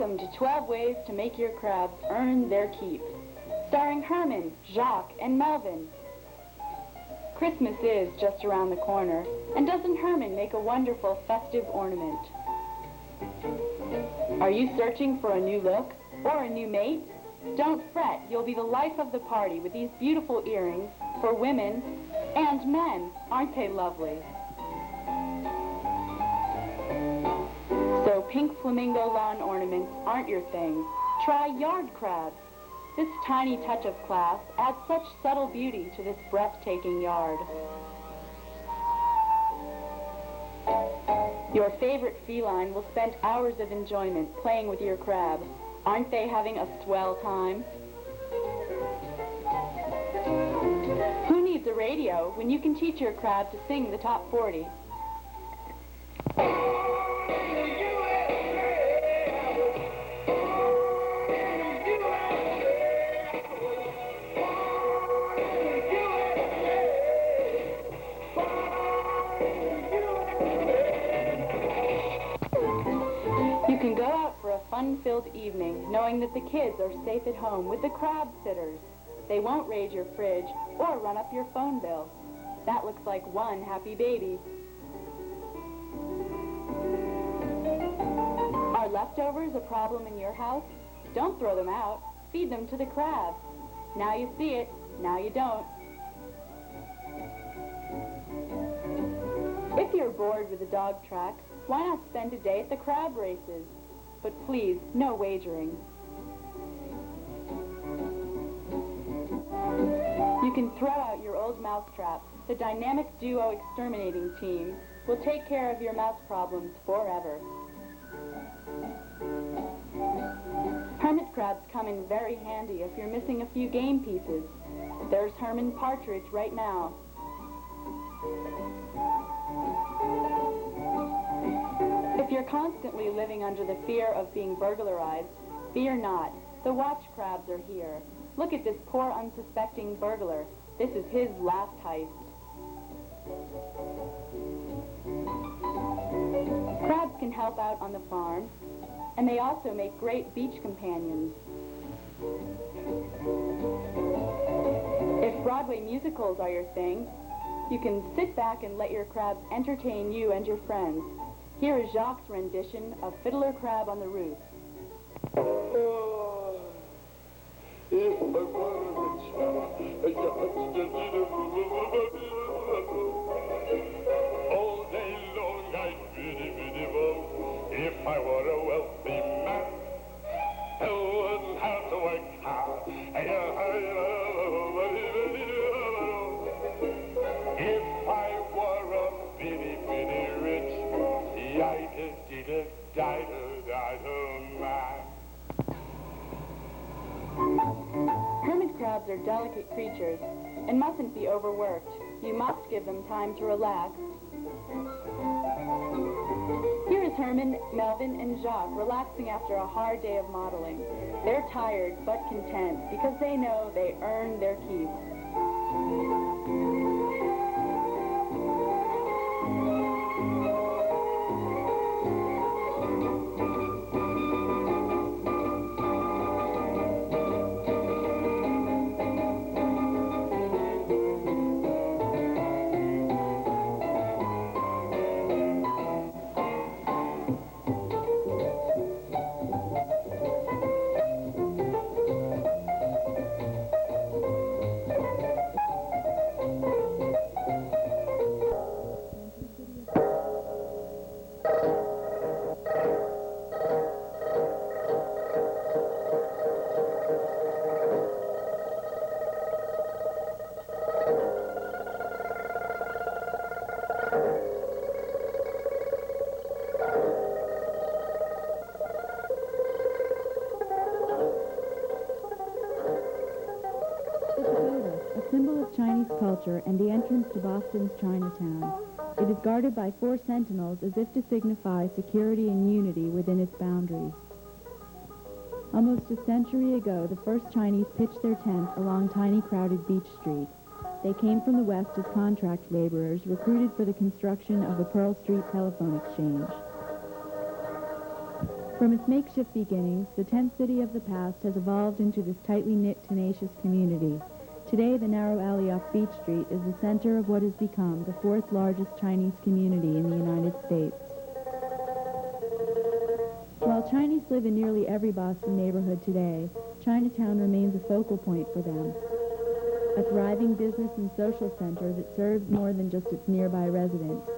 Welcome to 12 Ways to Make Your Crabs Earn Their Keep, starring Herman, Jacques, and Melvin. Christmas is just around the corner, and doesn't Herman make a wonderful festive ornament? Are you searching for a new look or a new mate? Don't fret, you'll be the life of the party with these beautiful earrings for women and men. Aren't they lovely? So pink flamingo lawn ornaments aren't your thing. Try yard crabs. This tiny touch of class adds such subtle beauty to this breathtaking yard. Your favorite feline will spend hours of enjoyment playing with your crab. Aren't they having a swell time? Who needs a radio when you can teach your crab to sing the top 40? You can go out for a fun-filled evening knowing that the kids are safe at home with the crab sitters. They won't raid your fridge or run up your phone bill. That looks like one happy baby. Are leftovers a problem in your house? Don't throw them out. Feed them to the crabs. Now you see it, now you don't. If you're bored with the dog track, why not spend a day at the crab races? But please, no wagering. You can throw out your old mousetrap. The dynamic duo exterminating team will take care of your mouse problems forever. Hermit crabs come in very handy if you're missing a few game pieces. There's Herman Partridge right now. If you're constantly living under the fear of being burglarized, fear not. The watch crabs are here. Look at this poor unsuspecting burglar. This is his last heist. Crabs can help out on the farm, and they also make great beach companions. If Broadway musicals are your thing, you can sit back and let your crabs entertain you and your friends. Here is Jacques' rendition of Fiddler Crab on the Roof. Oh, if I were all day long I'd biddy-biddy-bow. If I were a wealthy man, I wouldn't have to work hard. If I were a bitty-bitty rich, Hermit crabs are delicate creatures and mustn't be overworked. You must give them time to relax. Here is Herman, Melvin, and Jacques relaxing after a hard day of modeling. They're tired but content because they know they earned their keep. Chinese culture and the entrance to Boston's Chinatown. It is guarded by 4 sentinels as if to signify security and unity within its boundaries. Almost a century ago, the first Chinese pitched their tents along tiny crowded Beach Street. They came from the West as contract laborers recruited for the construction of the Pearl Street Telephone Exchange. From its makeshift beginnings, the tent city of the past has evolved into this tightly knit, tenacious community. Today, the narrow alley off Beach Street is the center of what has become the fourth largest Chinese community in the United States. While Chinese live in nearly every Boston neighborhood today, Chinatown remains a focal point for them. A thriving business and social center that serves more than just its nearby residents.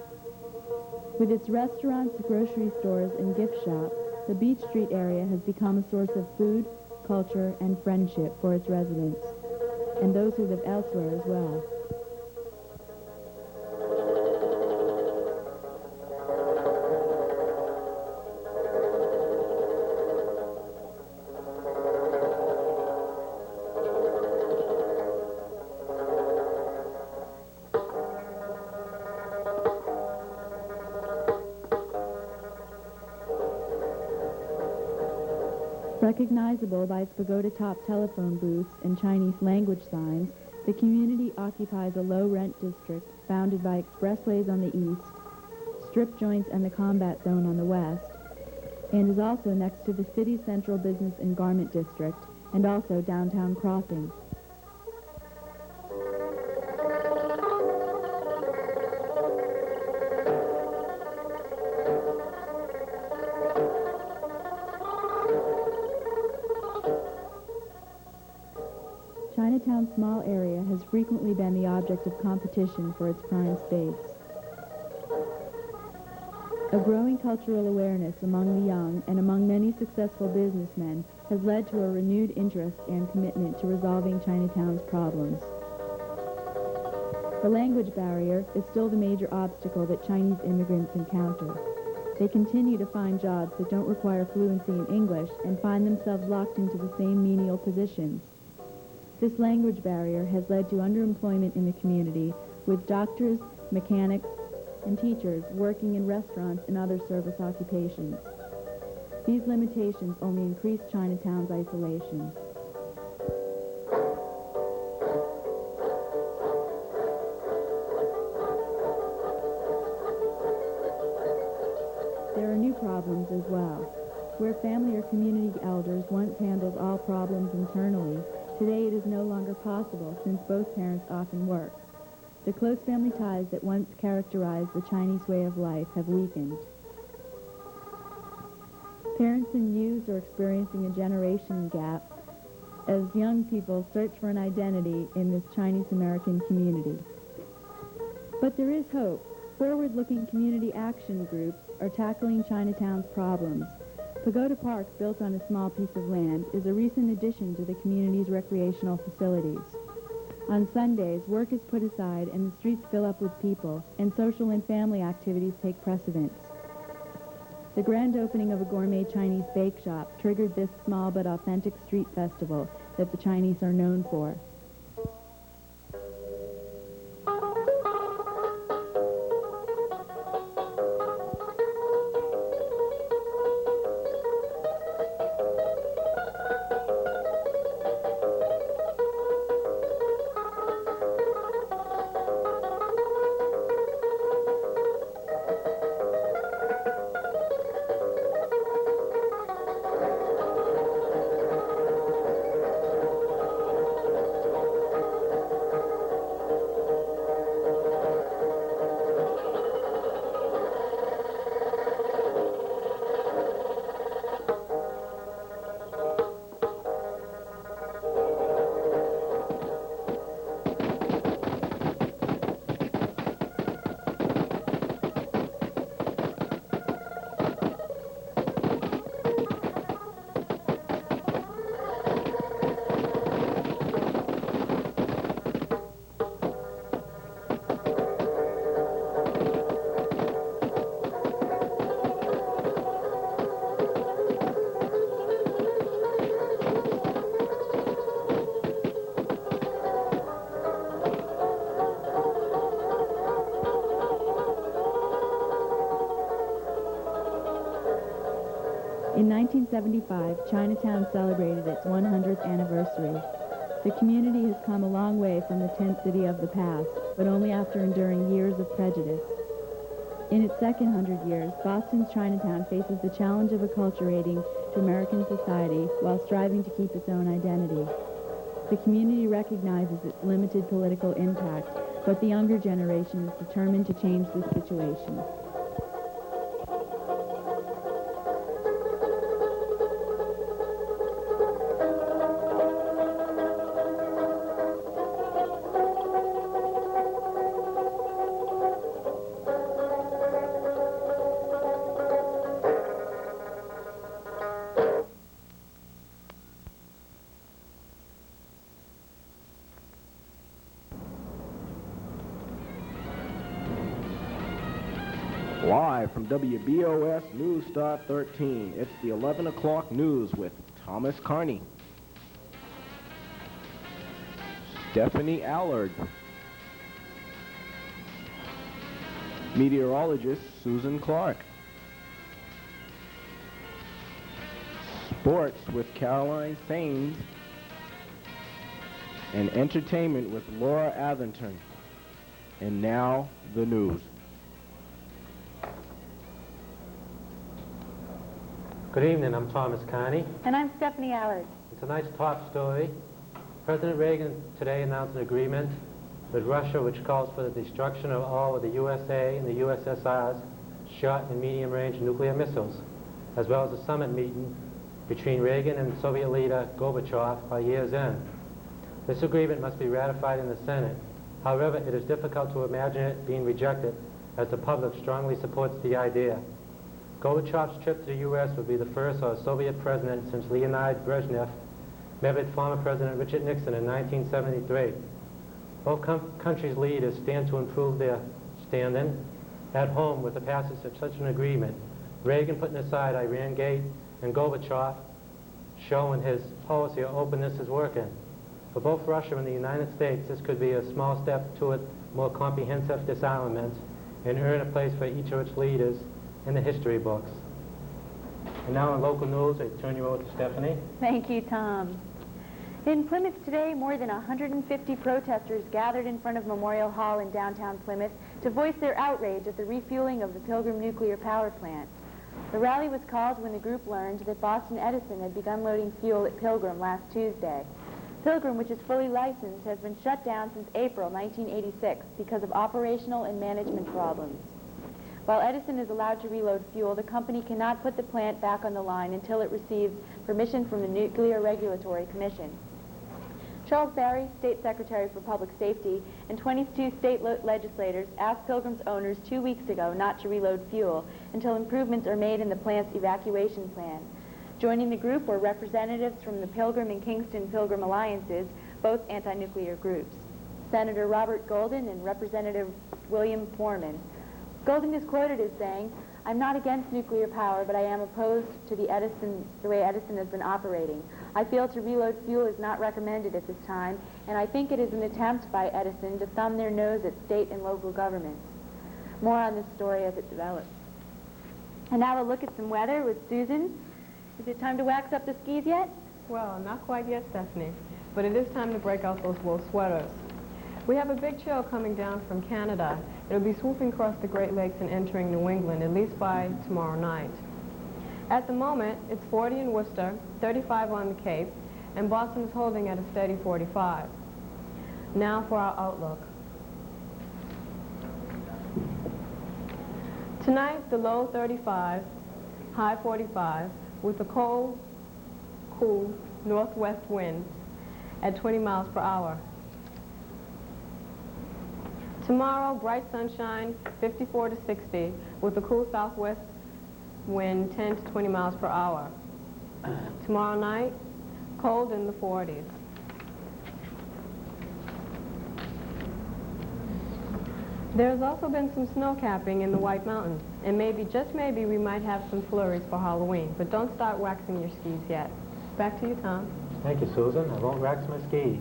With its restaurants, grocery stores, and gift shops, the Beach Street area has become a source of food, culture, and friendship for its residents, and those who live elsewhere as well. Recognizable by its pagoda-top telephone booths and Chinese language signs, the community occupies a low-rent district bounded by expressways on the east, strip joints and the combat zone on the west, and is also next to the city's central business and garment district, and also downtown Crossing. Chinatown's small area has frequently been the object of competition for its prime space. A growing cultural awareness among the young and among many successful businessmen has led to a renewed interest and commitment to resolving Chinatown's problems. The language barrier is still the major obstacle that Chinese immigrants encounter. They continue to find jobs that don't require fluency in English and find themselves locked into the same menial positions. This language barrier has led to underemployment in the community, with doctors, mechanics, and teachers working in restaurants and other service occupations. These limitations only increase Chinatown's isolation. There are new problems as well. Where family or community elders once handled all problems internally, today it is no longer possible since both parents often work. The close family ties that once characterized the Chinese way of life have weakened. Parents and youths are experiencing a generation gap as young people search for an identity in this Chinese-American community. But there is hope. Forward-looking community action groups are tackling Chinatown's problems. Pagoda Park, built on a small piece of land, is a recent addition to the community's recreational facilities. On Sundays, work is put aside and the streets fill up with people, and social and family activities take precedence. The grand opening of a gourmet Chinese bake shop triggered this small but authentic street festival that the Chinese are known for. In 1975, Chinatown celebrated its 100th anniversary. The community has come a long way from the tent city of the past, but only after enduring years of prejudice. In its second 100 years, Boston's Chinatown faces the challenge of acculturating to American society while striving to keep its own identity. The community recognizes its limited political impact, but the younger generation is determined to change this situation. Live from WBOS News Star 13, it's the 11 o'clock news with Thomas Carney, Stephanie Allard, meteorologist Susan Clark, sports with Caroline Sains, and entertainment with Laura Atherton. And now, the news. Good evening, I'm Thomas Carney. And I'm Stephanie Allard. In tonight's top story, President Reagan today announced an agreement with Russia which calls for the destruction of all of the USA and the USSR's short and medium-range nuclear missiles, as well as a summit meeting between Reagan and Soviet leader Gorbachev by year's end. This agreement must be ratified in the Senate. However, it is difficult to imagine it being rejected, as the public strongly supports the idea. Gorbachev's trip to the U.S. would be the first of a Soviet president since Leonid Brezhnev met with former President Richard Nixon in 1973. Both countries' leaders stand to improve their standing at home with the passage of such an agreement. Reagan putting aside Iran-gate and Gorbachev showing his policy of openness is working. For both Russia and the United States, this could be a small step toward more comprehensive disarmament and earn a place for each of its leaders in the history books. And now in local news, I turn you over to Stephanie. Thank you, Tom. In Plymouth today, more than 150 protesters gathered in front of Memorial Hall in downtown Plymouth to voice their outrage at the refueling of the Pilgrim nuclear power plant. The rally was called when the group learned that Boston Edison had begun loading fuel at Pilgrim last Tuesday. Pilgrim, which is fully licensed, has been shut down since April 1986 because of operational and management problems. While Edison is allowed to reload fuel, the company cannot put the plant back on the line until it receives permission from the Nuclear Regulatory Commission. Charles Barry, State Secretary for Public Safety, and 22 state legislators asked Pilgrim's owners 2 weeks ago not to reload fuel until improvements are made in the plant's evacuation plan. Joining the group were representatives from the Pilgrim and Kingston Pilgrim Alliances, both anti-nuclear groups, Senator Robert Golden and Representative William Foreman. Golden is quoted as saying, "I'm not against nuclear power, but I am opposed to the way Edison has been operating. I feel to reload fuel is not recommended at this time, and I think it is an attempt by Edison to thumb their nose at state and local governments." More on this story as it develops. And now a look at some weather with Susan. Is it time to wax up the skis yet? Well, not quite yet, Stephanie, but it is time to break out those wool sweaters. We have a big chill coming down from Canada. It'll be swooping across the Great Lakes and entering New England, at least by tomorrow night. At the moment, it's 40 in Worcester, 35 on the Cape, and Boston is holding at a steady 45. Now for our outlook. Tonight, the low 35, high 45, with a cold, cool northwest wind at 20 miles per hour. Tomorrow, bright sunshine, 54 to 60, with a cool southwest wind, 10 to 20 miles per hour. Tomorrow night, cold in the 40s. There's also been some snow capping in the White Mountains, and maybe, just maybe, we might have some flurries for Halloween, but don't start waxing your skis yet. Back to you, Tom. Thank you, Susan. I won't wax my skis.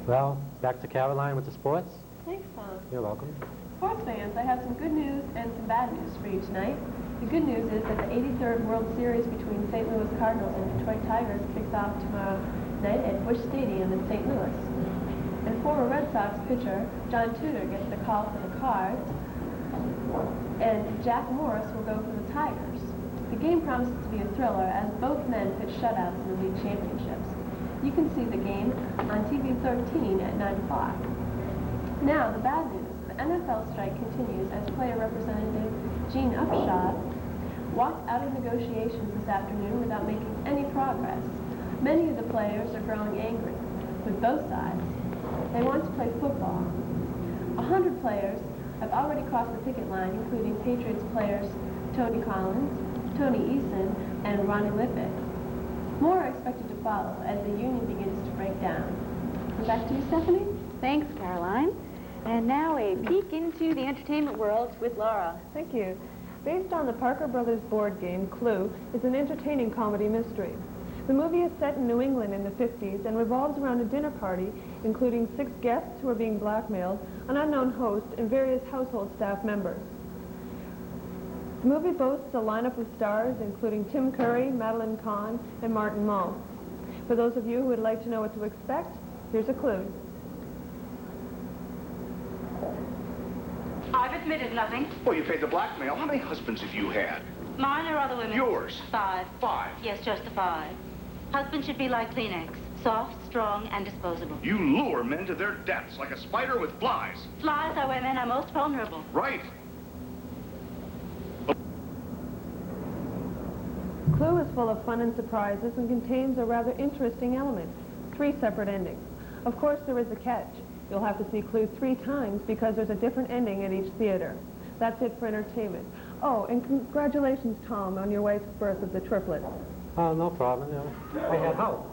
Well, back to Caroline with the sports. Thanks, Tom. You're welcome. Sports fans, I have some good news and some bad news for you tonight. The good news is that the 83rd World Series between St. Louis Cardinals and Detroit Tigers kicks off tomorrow night at Busch Stadium in St. Louis. And former Red Sox pitcher John Tudor gets the call for the Cards. And Jack Morris will go for the Tigers. The game promises to be a thriller as both men pitch shutouts in the league championships. You can see the game on TV 13 at 9 o'clock. Now, the bad news. The NFL strike continues as player representative Gene Upshaw walked out of negotiations this afternoon without making any progress. Many of the players are growing angry with both sides. They want to play football. 100 players have already crossed the picket line, including Patriots players Tony Collins, Tony Eason, and Ronnie Lippitt. More are expected to follow as the union begins to break down. And back to you, Stephanie. Thanks, Caroline. And now a peek into the entertainment world with Laura. Thank you. Based on the Parker Brothers board game, Clue is an entertaining comedy mystery. The movie is set in New England in the 50s and revolves around a dinner party, including 6 guests who are being blackmailed, an unknown host, and various household staff members. The movie boasts a lineup of stars, including Tim Curry, Madeline Kahn, and Martin Mull. For those of you who would like to know what to expect, here's a clue. I've admitted nothing. Well, you paid the blackmail. How many husbands have you had? Mine or other women? Yours. 5. 5? Yes, just the 5. Husbands should be like Kleenex. Soft, strong, and disposable. You lure men to their deaths like a spider with flies. Flies are where men are most vulnerable. Right. Clue is full of fun and surprises and contains a rather interesting element. 3 separate endings. Of course, there is a catch. You'll have to see Clue 3 times because there's a different ending at each theater. That's it for entertainment. Oh, and congratulations, Tom, on your wife's birth of the triplets. Oh, no problem. You know, I had hope.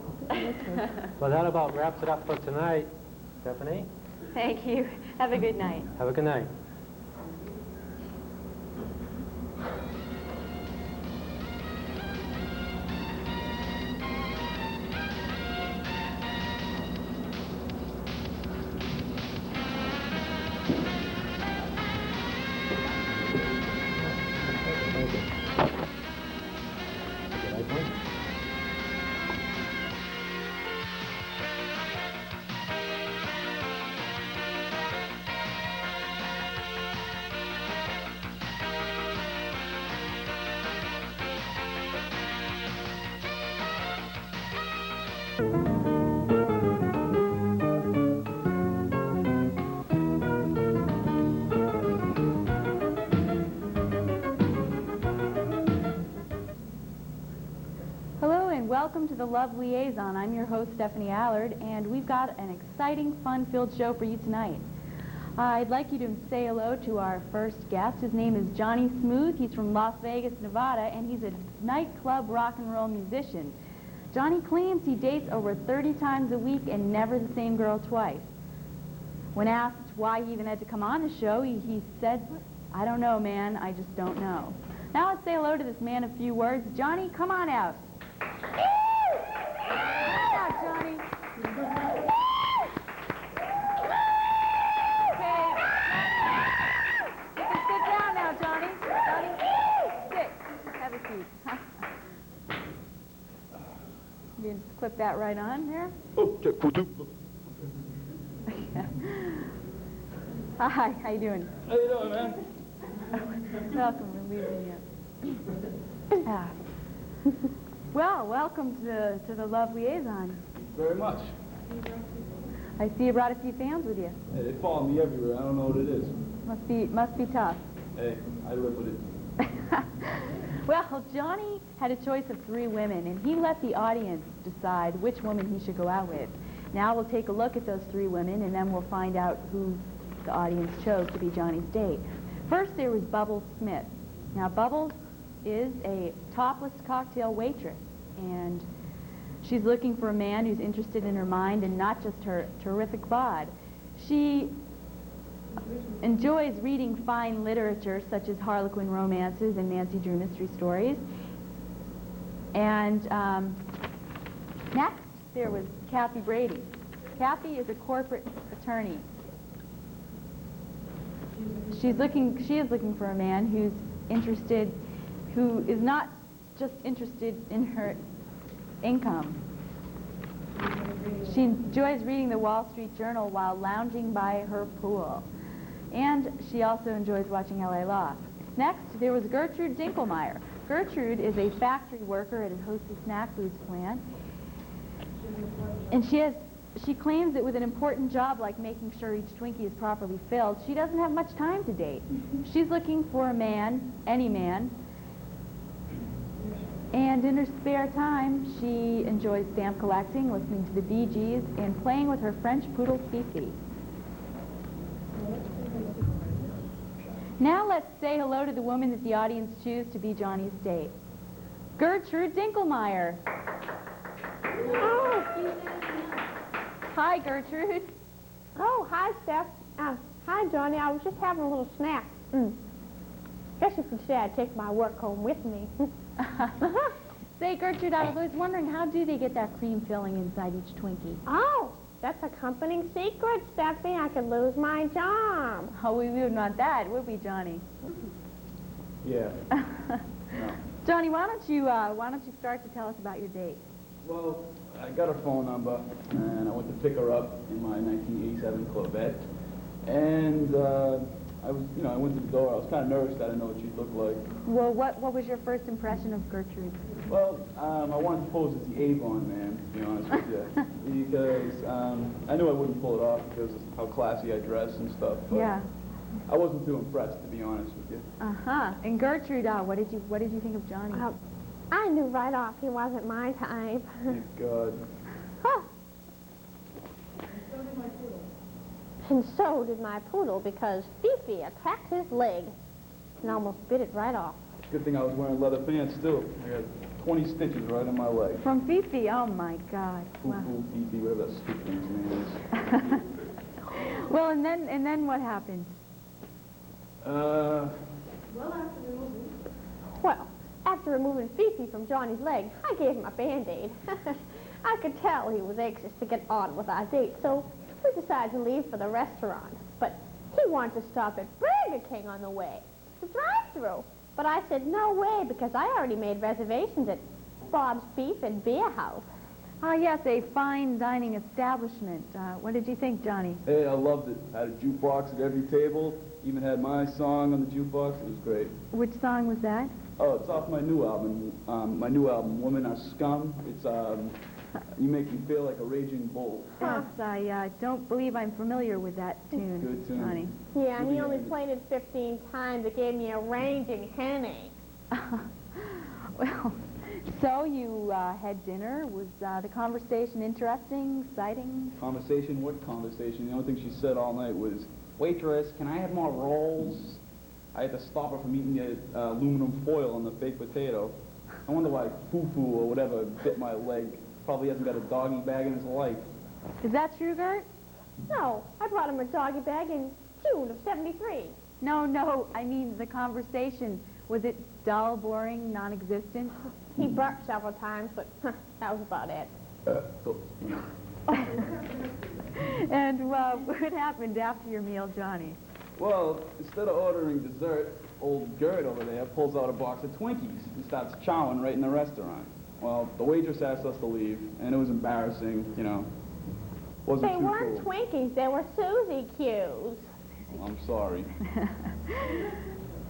Well, that about wraps it up for tonight. Stephanie, Thank you. Have a good night. have a good night. Welcome to the Love Liaison. I'm your host, Stephanie Allard, and we've got an exciting, fun-filled show for you tonight. I'd like you to say hello to our first guest. His name is Johnny Smooth. He's from Las Vegas, Nevada, and he's a nightclub rock and roll musician. Johnny claims he dates over 30 times a week and never the same girl twice. When asked why he even had to come on the show, he said, "I don't know, man. I just don't know." Now let's say hello to this man of few words. Johnny, come on out. Come on out, Johnny. Okay. You can sit down now, Johnny. Johnny, sit. Have a seat. You can just clip that right on there. Hi, how you doing? How you doing, man? Welcome, we're leaving you. Well, welcome to the Love Liaison. Very much. I see you brought a few fans with you. Hey, they follow me everywhere. I don't know what it is. Must be tough. Hey, I live with it. Well, Johnny had a choice of 3 women, and he let the audience decide which woman he should go out with. Now we'll take a look at those 3 women, and then we'll find out who the audience chose to be Johnny's date. First, there was Bubbles Smith. Now, Bubbles is a topless cocktail waitress, and she's looking for a man who's interested in her mind and not just her terrific bod. She enjoys reading fine literature such as Harlequin romances and Nancy Drew mystery stories. And next, there was Kathy Brady. Kathy is a corporate attorney. She is looking for a man who is not just interested in her income. She enjoys reading the Wall Street Journal while lounging by her pool. And she also enjoys watching L.A. Law. Next, there was Gertrude Dinkelmeyer. Gertrude is a factory worker at a Hostess Snack Foods plant. And she claims that with an important job like making sure each Twinkie is properly filled, she doesn't have much time to date. She's looking for a man, any man, and in her spare time, she enjoys stamp collecting, listening to the Bee Gees, and playing with her French poodle Fifi. Now let's say hello to the woman that the audience choose to be Johnny's date. Gertrude Dinkelmeyer. Oh. Hi, Gertrude. Oh, hi, Steph. Hi, Johnny. I was just having a little snack. Guess you could say I take my work home with me. Say, Gertrude, I was wondering, how do they get that cream filling inside each Twinkie? Oh, that's a company secret, Steffi. I could lose my job. Oh, we wouldn't want that, would we, Johnny? Yeah. Johnny, why don't you start to tell us about your date? Well, I got her phone number, and I went to pick her up in my 1987 Corvette. And I went to the door. I was kind of nervous. I didn't know what she'd look like. Well, what was your first impression of Gertrude? Well, I wanted to pose as the Avon man, to be honest with you, because I knew I wouldn't pull it off because of how classy I dress and stuff. But yeah. I wasn't too impressed, to be honest with you. And Gertrude, what did you think of Johnny? I knew right off he wasn't my type. Thank God. Huh. And so did my poodle, because Fifi attacked his leg and almost bit it right off. Good thing I was wearing leather pants, too. I got 20 stitches right on my leg. From Fifi? Oh, my God. Foo-foo, Fifi, whatever that stupid thing's name is. Well, and then what happened? Well, after removing Fifi from Johnny's leg, I gave him a Band-Aid. I could tell he was anxious to get on with our date, so we decided to leave for the restaurant. But he wanted to stop at Burger King on the way, the drive-thru. But I said, no way, because I already made reservations at Bob's Beef and Beer House. Oh, yes, a fine dining establishment. What did you think, Johnny? Hey, I loved it. Had a jukebox at every table. Even had my song on the jukebox. It was great. Which song was that? Oh, it's off my new album. Women Are Scum. It's, You Make Me Feel Like a Raging Bull. Yes, I don't believe I'm familiar with that tune, Good tune. Johnny. Yeah, he only played it 15 times. It gave me a raging headache. Well, so you had dinner. Was the conversation interesting, exciting? Conversation? What conversation? The only thing she said all night was, "Waitress, can I have more rolls?" I had to stop her from eating the aluminum foil on the baked potato. I wonder why Foo-Foo or whatever bit my leg. Probably hasn't got a doggy bag in his life. Is that true, Gert? No, I brought him a doggy bag in June of '73. No, I mean the conversation. Was it dull, boring, non-existent? He burped several times, but that was about it. And what happened after your meal, Johnny? Well, instead of ordering dessert, old Gert over there pulls out a box of Twinkies and starts chowing right in the restaurant. Well, the waitress asked us to leave, and it was embarrassing, you know. Wasn't They too weren't cool. Twinkies, they were Susie Q's. I'm sorry.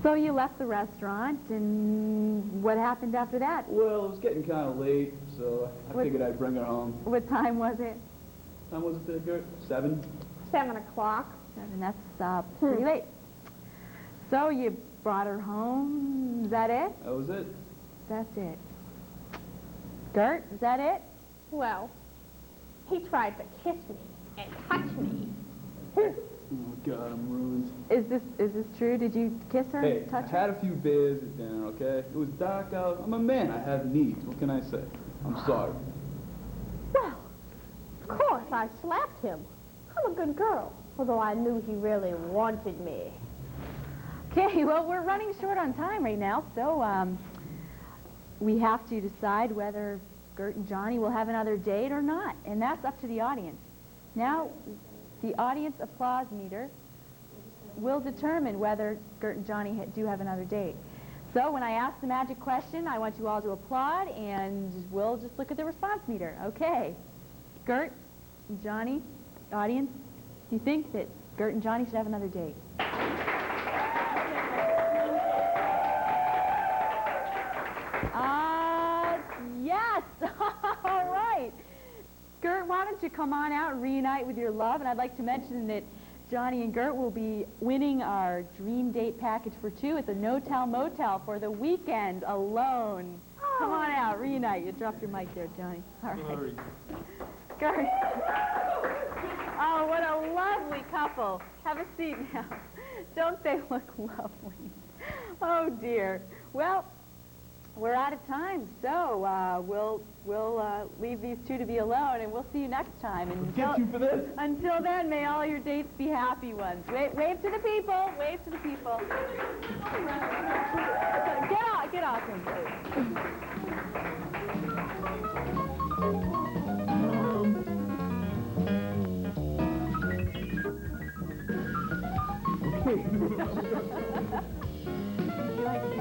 So you left the restaurant, and what happened after that? Well, it was getting kind of late, so I figured I'd bring her home. What time was it? Time was it there, Gert? 7? 7 o'clock. 7, that's pretty late. So you brought her home, is that it? That was it. That's it. Gert, is that it? Well, he tried to kiss me and touch me. Oh, God, I'm ruined. Is this true? Did you kiss her Hey, and touch I her? had a few beers at dinner, okay? It was dark out. I'm a man. I have needs. What can I say? I'm sorry. Well, of course, I slapped him. I'm a good girl, although I knew he really wanted me. Okay, well, we're running short on time right now, so we have to decide whether Gert and Johnny will have another date or not, and that's up to the audience. Now, the audience applause meter will determine whether Gert and Johnny do have another date. So when I ask the magic question, I want you all to applaud, and we'll just look at the response meter. Okay. Gert and Johnny, audience, do you think that Gert and Johnny should have another date? All right. Gert, why don't you come on out and reunite with your love? And I'd like to mention that Johnny and Gert will be winning our dream date package for two at the No-Tell Motel for the weekend alone. Come on out, reunite. You dropped your mic there, Johnny. All right. Sorry. Gert. Oh, what a lovely couple. Have a seat now. Don't they look lovely? Oh, dear. Well, we're out of time, so we'll leave these two to be alone, and we'll see you next time. And Get you for this. until then, may all your dates be happy ones. Wave to the people. Wave to the people. Get off him, please. You like to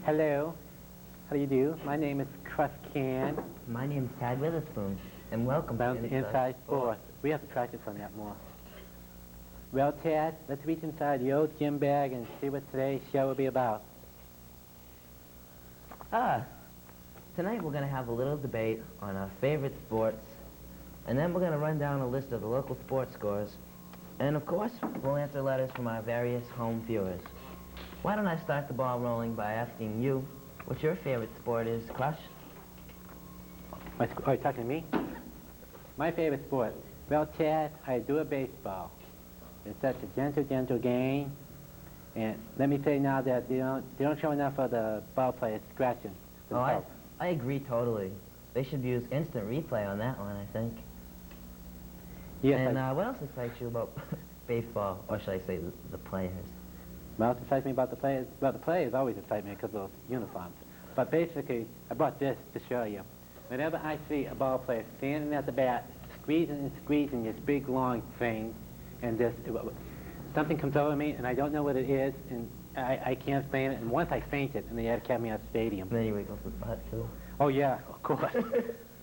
Hello. How do you do? My name is Crust Can. My name's Tad Witherspoon, and welcome Down to Inside Sports. We have to practice on that more. Well, Tad, let's reach inside the old gym bag and see what today's show will be about. Tonight we're going to have a little debate on our favorite sports, and then we're going to run down a list of the local sports scores, and of course, we'll answer letters from our various home viewers. Why don't I start the ball rolling by asking you what your favorite sport is, Crush? Are you talking to me? My favorite sport? Well, Tad, I do a baseball. It's such a gentle, gentle game. And let me say now that they don't show enough of the ball players scratching themselves. I agree totally. They should use instant replay on that one, I think. Yes, and what else excites you about baseball, or should I say the players? Well, it excites me about the players. Well, the players always excite me because of those uniforms. But basically, I brought this to show you. Whenever I see a ball player standing at the bat, squeezing and squeezing this big, long thing, and something comes over me, and I don't know what it is, and I can't explain it. And once I fainted, and they had to carry me out of the stadium. And then you wiggles his butt, too. Oh, yeah, of course.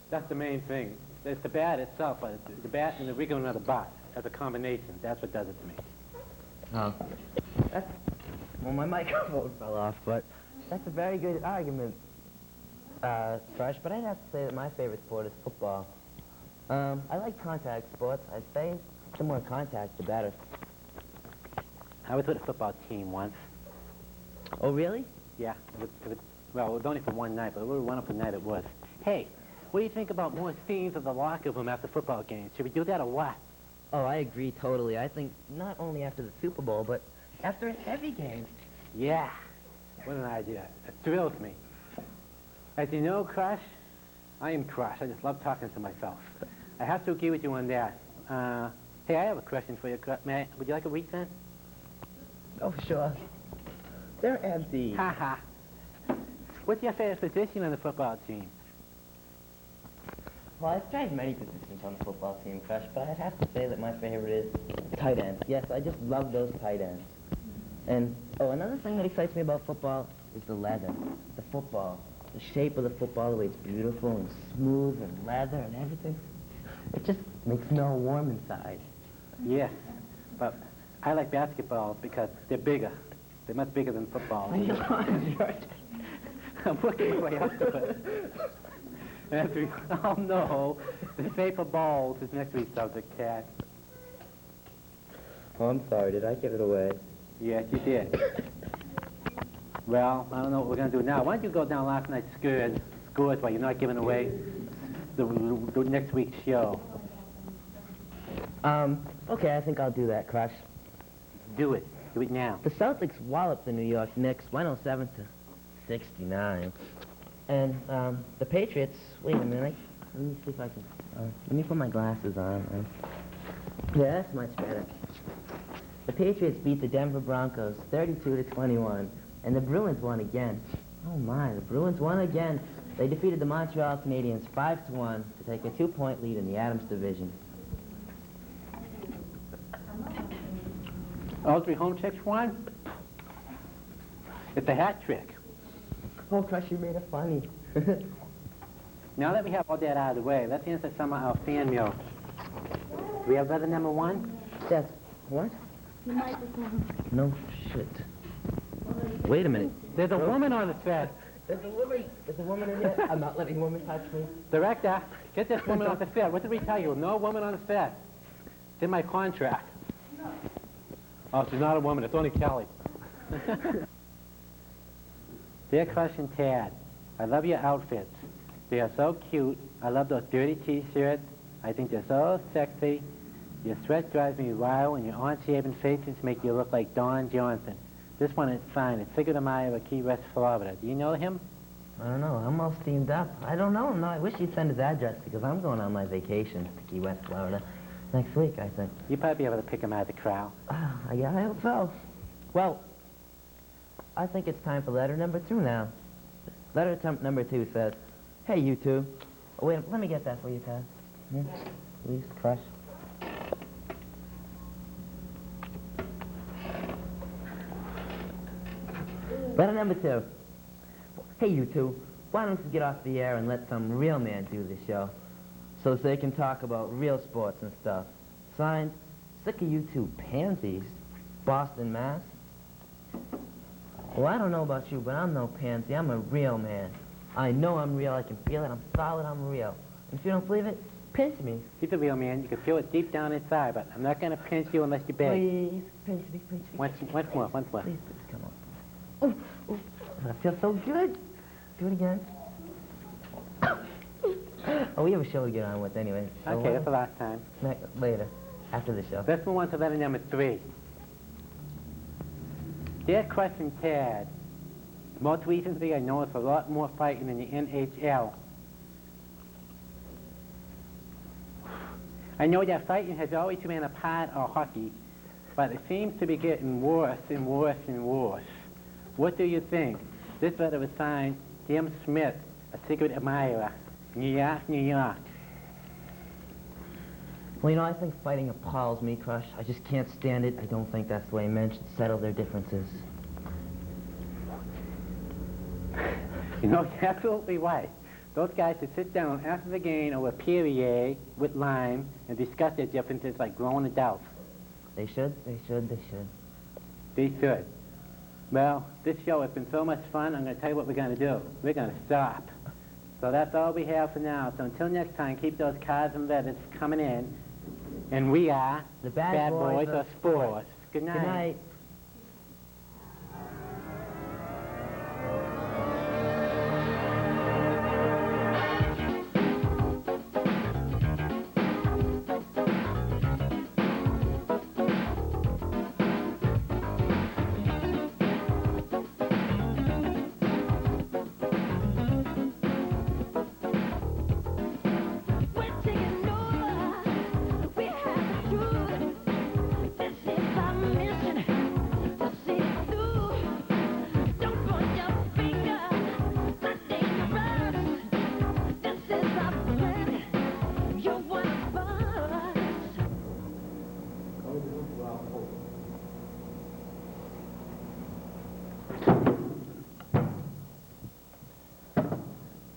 That's the main thing. It's the bat itself, but the bat and the wiggling of the butt as a combination. That's what does it to me. Oh. Well, my microphone fell off, but that's a very good argument, Crush, but I'd have to say that my favorite sport is football. I like contact sports. I'd say the more contact, the better. I was with a football team once. Oh, really? Yeah. Well, it was only for one night, but it was a wonderful night it was. Hey, what do you think about more scenes of the locker room after football games? Should we do that or what? Oh, I agree totally. I think not only after the Super Bowl, but after every game. Yeah. What an idea. It thrills me. As you know, Crush, I am Crush. I just love talking to myself. I have to agree with you on that. Hey, I have a question for you, Crush. Would you like a wheat cent? Oh, sure. They're empty. Ha ha. What's your favorite position on the football team? Well, I've tried many positions on the football team, Crush, but I'd have to say that my favorite is tight end. Yes, I just love those tight ends. And, oh, another thing that excites me about football is the leather, the football. the shape of the football, the way it's beautiful and smooth and leather and everything. It just makes me all warm inside. Yes, but I like basketballs because they're bigger. They're much bigger than footballs. I'm working my way up to it. As we all know, the shape of balls is next week's subject, Cat. Oh, I'm sorry. Did I give it away? Yes, you did. Well, I don't know what we're going to do now. Why don't you go down last night's scores while you're not giving away the next week's show? Okay, I think I'll do that, Crush. Do it. Do it now. The Celtics walloped the New York Knicks 107 to 69. And the Patriots, wait a minute. Let me see if I can, let me put my glasses on. Yeah, that's much better. The Patriots beat the Denver Broncos 32 to 21. And the Bruins won again. Oh my, the Bruins won again. They defeated the Montreal Canadiens 5-1 to take a 2-point lead in the Adams division. All three home checks won? It's a hat trick. Oh, Crush, you made it funny. Now that we have all that out of the way, let's answer some of our fan mail. Do we have letter number 1? Yes. What? No shit. Wait a minute. There's a woman on the set. There's a woman in here. I'm not letting women touch me. Director, get this woman off the set. What did we tell you? No woman on the set. It's in my contract. Oh, she's not a woman. It's only Kelly. Dear Crush and Tad, I love your outfits. They are so cute. I love those dirty T-shirts. I think they're so sexy. Your sweat drives me wild, and your unshaven faces make you look like Don Johnson. This one is fine. It's Sigurd Meyer of Key West, Florida. Do you know him? I don't know. I'm all steamed up. I don't know him. No, I wish he'd send his address because I'm going on my vacation to Key West, Florida next week, I think. You'll probably be able to pick him out of the crowd. Yeah, I hope so. Well, I think it's time for letter number 2 now. Letter number 2 says, hey, you two. Oh, wait, let me get that for you, Pat. Please, Crush. Letter number 2. Hey, you two, why don't you get off the air and let some real man do the show so they can talk about real sports and stuff. Signed, sick of you two pansies, Boston, Mass. Well, I don't know about you, but I'm no pansy. I'm a real man. I know I'm real. I can feel it. I'm solid. I'm real. And if you don't believe it, pinch me. He's a real man. You can feel it deep down inside, but I'm not going to pinch you unless you beg. Please, pinch me, pinch me. Once more. Please, please, come on. Oh, that feels so good. Do it again. Oh, we have a show to get on with anyway. So okay, that's the last time. Later, after the show. Let's move on to letter number 3. Dear Crush and Tad, most recently I noticed a lot more fighting in the NHL. I know that fighting has always been a part of hockey, but it seems to be getting worse and worse and worse. What do you think? This letter was signed Jim Smith, a secret admirer, New York, New York. Well, you know, I think fighting appalls me, Crush. I just can't stand it. I don't think that's the way men should settle their differences. You know, you're absolutely right. Those guys should sit down after the game over Perrier with lime and discuss their differences like grown adults. They should, they should, they should. They should. Well, this show has been so much fun, I'm going to tell you what we're going to do. We're going to stop. So that's all we have for now. So until next time, keep those cards and letters coming in. And we are the Bad Boys of Sports. Good night. Good night.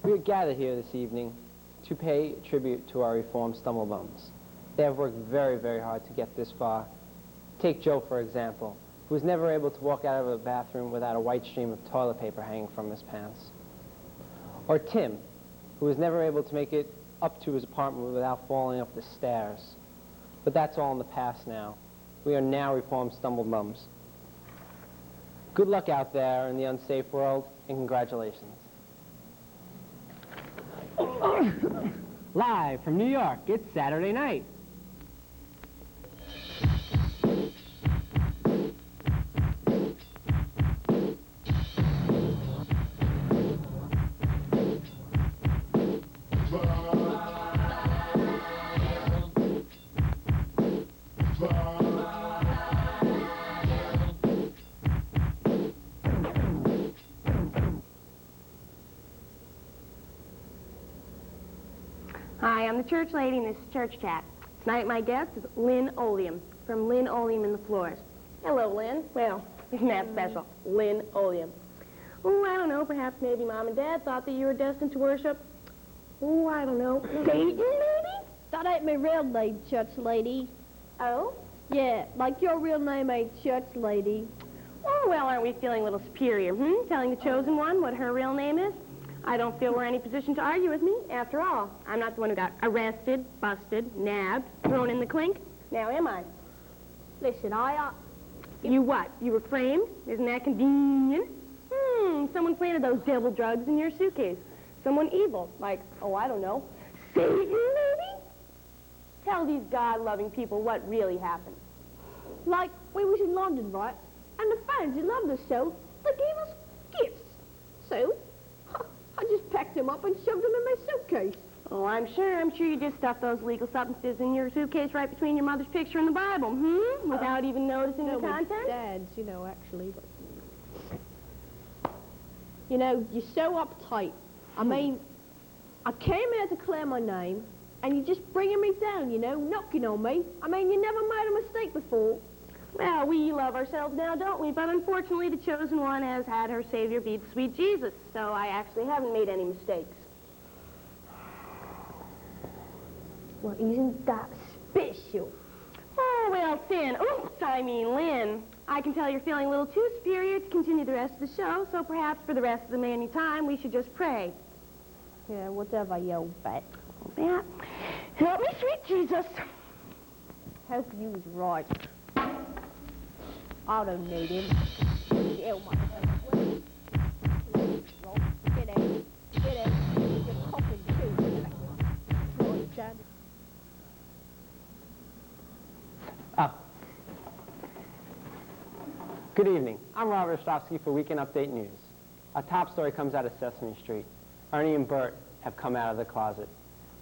We are gathered here this evening to pay tribute to our reformed stumblebums. They have worked very, very hard to get this far. Take Joe, for example, who was never able to walk out of a bathroom without a white stream of toilet paper hanging from his pants. Or Tim, who was never able to make it up to his apartment without falling up the stairs. But that's all in the past now. We are now reformed stumblebums. Good luck out there in the unsafe world, and congratulations. Live from New York, it's Saturday night. Hi, I'm the church lady and this is Church Chat. Tonight my guest is Lynn Oleum from Lynn Oleum and the Floors. Hello, Lynn. Well, isn't that special? Lynn Oleum. Oh, I don't know. Perhaps maybe Mom and Dad thought that you were destined to worship. Oh, I don't know. Satan, maybe? That ain't my real name, church lady. Oh? Yeah, like your real name ain't church lady. Oh, well, aren't we feeling a little superior, Telling the chosen one what her real name is? I don't feel we're in any position to argue with me. After all, I'm not the one who got arrested, busted, nabbed, thrown in the clink. Now am I? Listen, You what? You were framed? Isn't that convenient? Someone planted those devil drugs in your suitcase. Someone evil, like, oh, I don't know, Satan, maybe? Tell these God-loving people what really happened. Like, we was in London, right? And the fans who loved us so, they gave us gifts. So, I just packed them up and shoved them in my suitcase. Oh, I'm sure you just stuffed those legal substances in your suitcase right between your mother's picture and the Bible, Without even noticing the content? Dad's, you know, actually. But, you know, you're so uptight. I mean, I came here to clear my name, and you're just bringing me down, you know, knocking on me. I mean, you never made a mistake before. Well, we love ourselves now, don't we? But unfortunately, the chosen one has had her Savior be the sweet Jesus, so I actually haven't made any mistakes. Well, isn't that special? Oh, well, Lynn, I can tell you're feeling a little too superior to continue the rest of the show, so perhaps for the rest of the remaining time, we should just pray. Yeah, whatever, you old bat. Yeah. Help me, sweet Jesus. Hope you was right. I don't need him. Oh, my God. Get out. Get out. You're coughing too. Right, Dad. Good evening. I'm Robert Ostrovsky for Weekend Update News. Our top story comes out of Sesame Street. Ernie and Bert have come out of the closet.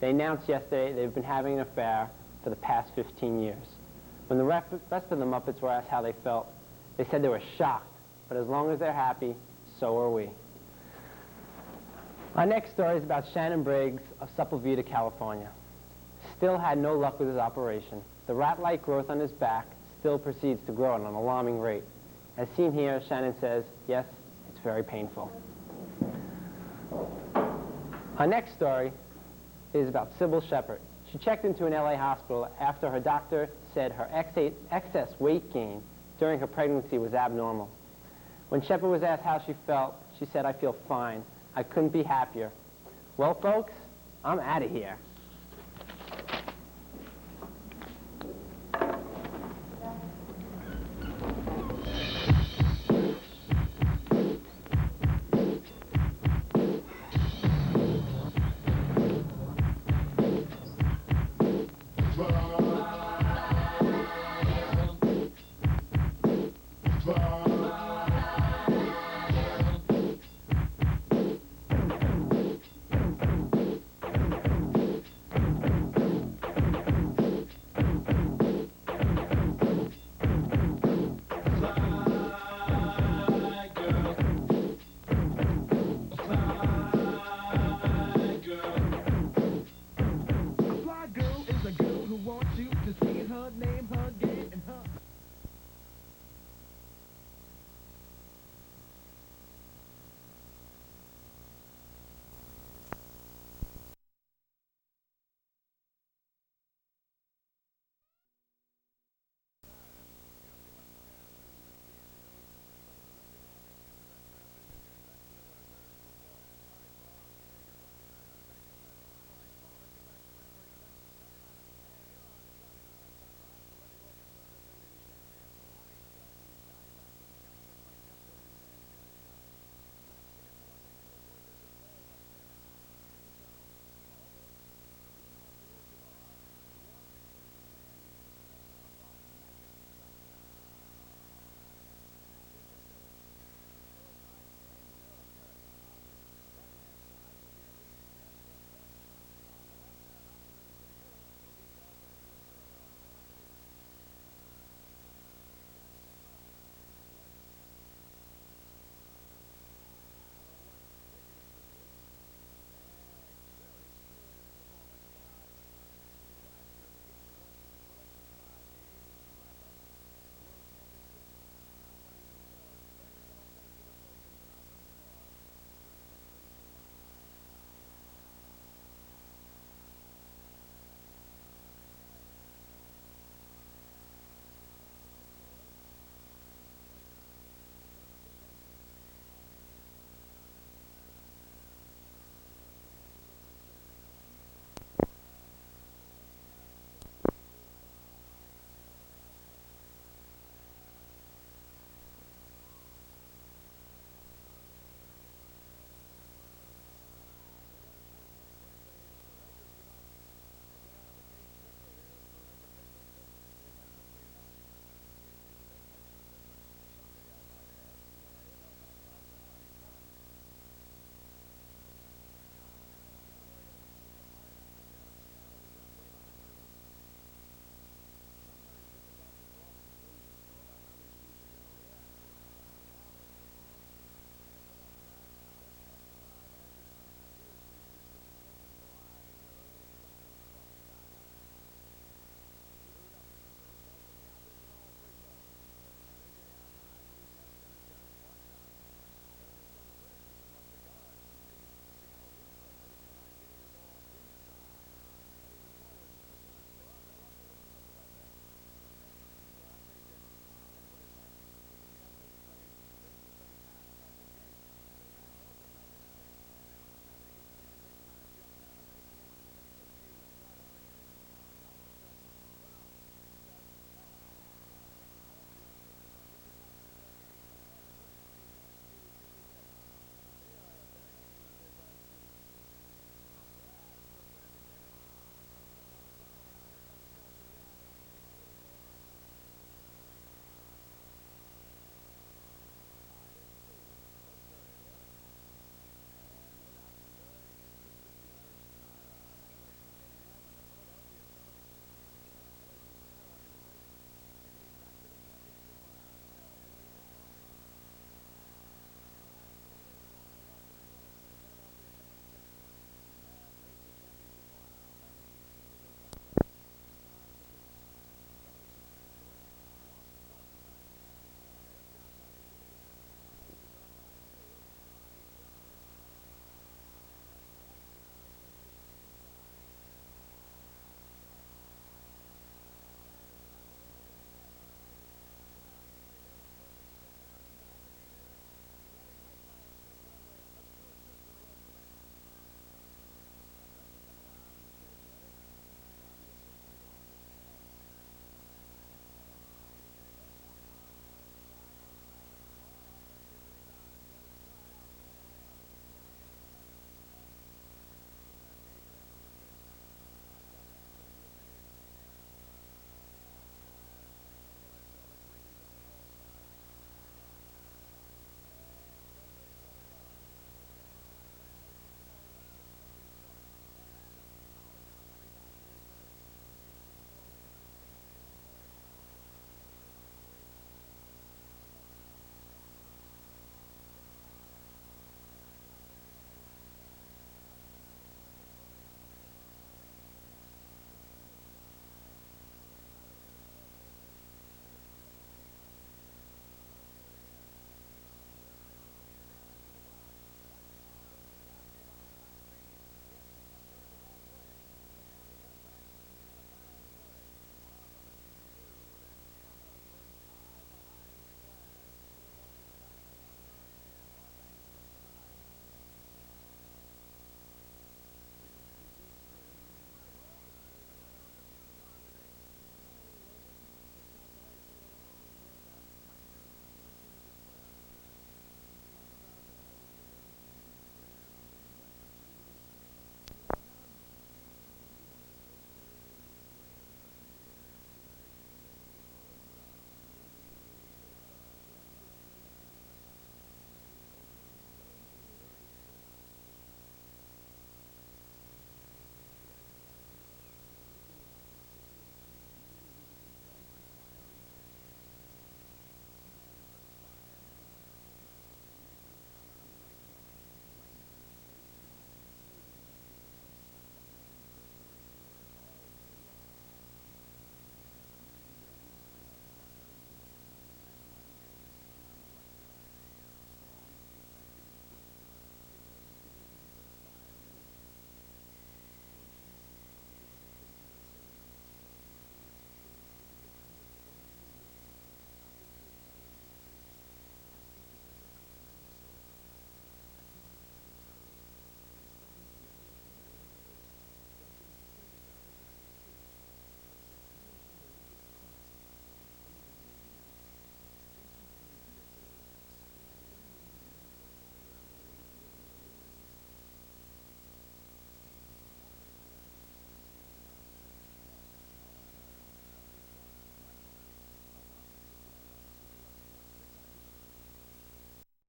They announced yesterday they've been having an affair for the past 15 years. When the rest of the Muppets were asked how they felt, they said they were shocked, but as long as they're happy, so are we. Our next story is about Shannon Briggs of Sepulveda, California. Still had no luck with his operation. The rat-like growth on his back still proceeds to grow at an alarming rate. As seen here, Shannon says, yes, it's very painful. Our next story is about Sybil Shepherd. She checked into an LA hospital after her doctor said her excess weight gain during her pregnancy was abnormal. When Shepherd was asked how she felt, she said, I feel fine. I couldn't be happier. Well, folks, I'm out of here.